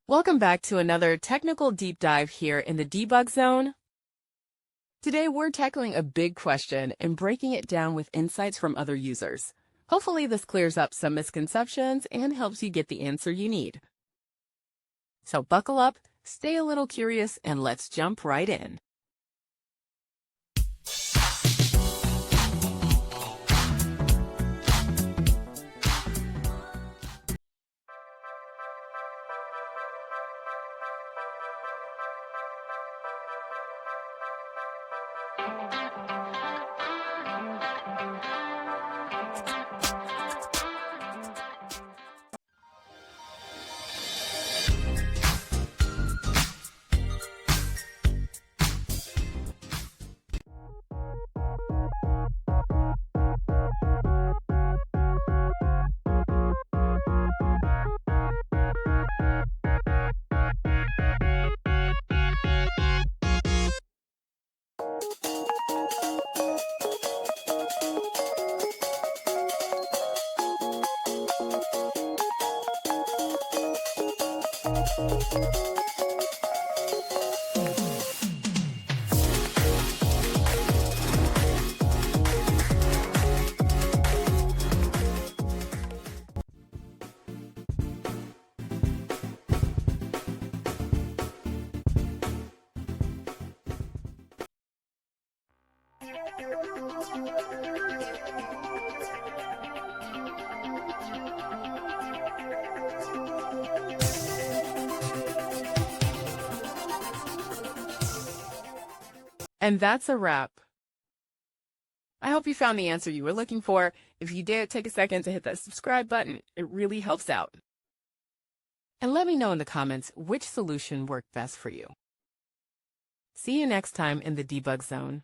Welcome back to another technical deep dive here in the debug zone. Today we're tackling a big question and breaking it down with insights from other users. Hopefully this clears up some misconceptions and helps you get the answer you need. So buckle up, stay a little curious, and let's jump right in. And that's a wrap. I hope you found the answer you were looking for. If you did, take a second to hit that subscribe button. It really helps out. And let me know in the comments which solution worked best for you. See you next time in the debug zone.